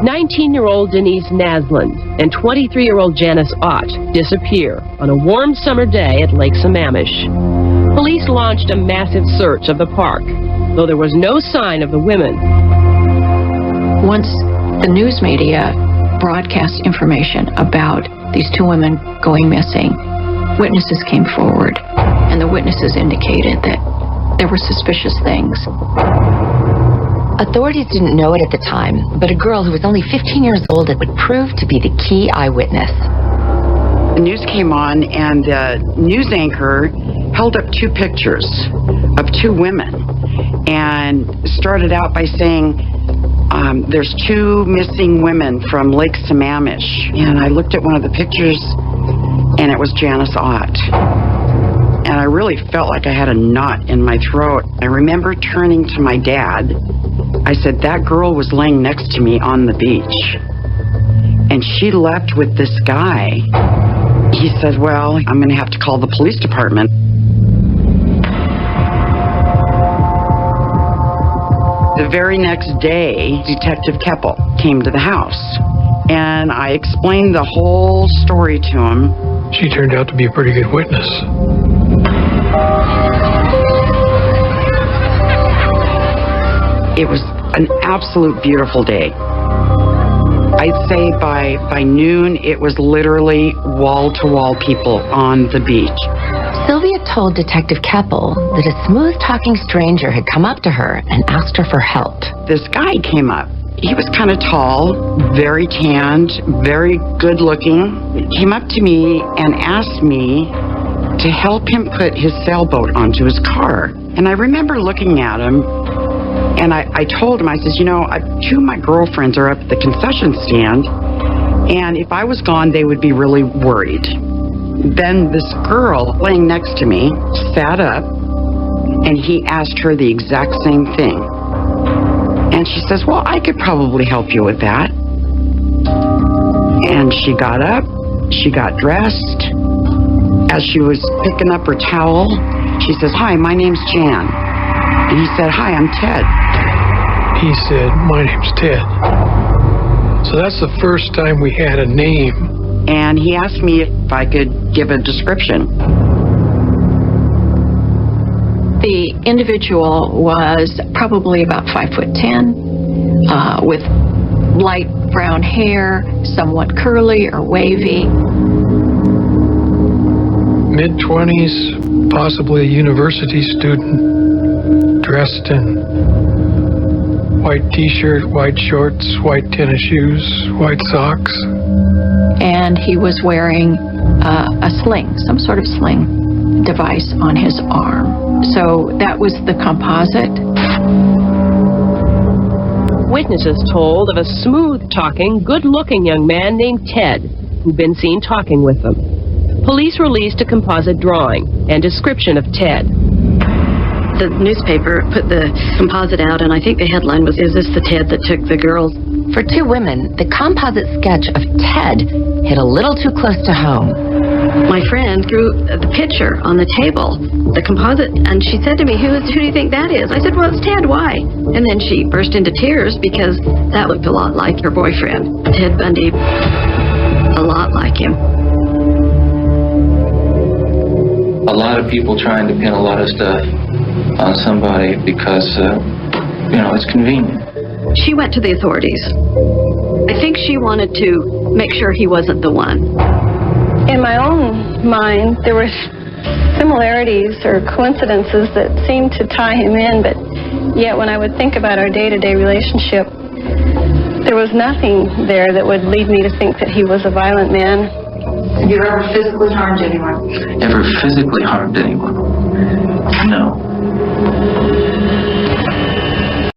19-year-old Denise Naslund and 23-year-old Janice Ott disappear on a warm summer day at Lake Sammamish. Police launched a massive search of the park, though there was no sign of the women. Once the news media broadcast information about these two women going missing, witnesses came forward, and the witnesses indicated that there were suspicious things. Authorities didn't know it at the time, but a girl who was only 15 years old would prove to be the key eyewitness. The news came on, and the news anchor held up two pictures of two women and started out by saying, there's two missing women from Lake Sammamish. And I looked at one of the pictures, and it was Janice Ott. And I really felt like I had a knot in my throat. I remember turning to my dad. I said, that girl was laying next to me on the beach, and she left with this guy. He said, well, I'm going to have to call the police department. The very next day, Detective Keppel came to the house, and I explained the whole story to him. She turned out to be a pretty good witness. It was an absolute beautiful day. I'd say by noon, it was literally wall-to-wall people on the beach. Sylvia told Detective Keppel that a smooth-talking stranger had come up to her and asked her for help. This guy came up. He was kind of tall, very tanned, very good-looking. He came up to me and asked me to help him put his sailboat onto his car. And I remember looking at him, and I told him, I said, you know, two of my girlfriends are up at the concession stand, and if I was gone, they would be really worried. Then this girl laying next to me sat up, and he asked her the exact same thing. And she says, well, I could probably help you with that. And she got up, she got dressed. As she was picking up her towel, she says, hi, my name's Jan. And he said, hi, I'm Ted. He said, my name's Ted. So that's the first time we had a name. And he asked me if I could give a description. The individual was probably about 5'10", with light brown hair, somewhat curly or wavy. Mid-20s, possibly a university student, dressed in white t-shirt, white shorts, white tennis shoes, white socks. And he was wearing a sling, some sort of sling device on his arm. So that was the composite. Witnesses told of a smooth-talking, good-looking young man named Ted who'd been seen talking with them. Police released a composite drawing and description of Ted. The newspaper put the composite out, and I think the headline was, is this the Ted that took the girls? For two women, the composite sketch of Ted hit a little too close to home. My friend drew the picture on the table, the composite, and she said to me, who do you think that is? I said, well, it's Ted, why? And then she burst into tears because that looked a lot like her boyfriend, Ted Bundy, a lot like him. A lot of people trying to pin a lot of stuff on somebody because, it's convenient. She went to the authorities. I think she wanted to make sure he wasn't the one. In my own mind, there were similarities or coincidences that seemed to tie him in, but yet when I would think about our day-to-day relationship, there was nothing there that would lead me to think that he was a violent man. Have you ever physically harmed anyone? Ever physically harmed anyone? No.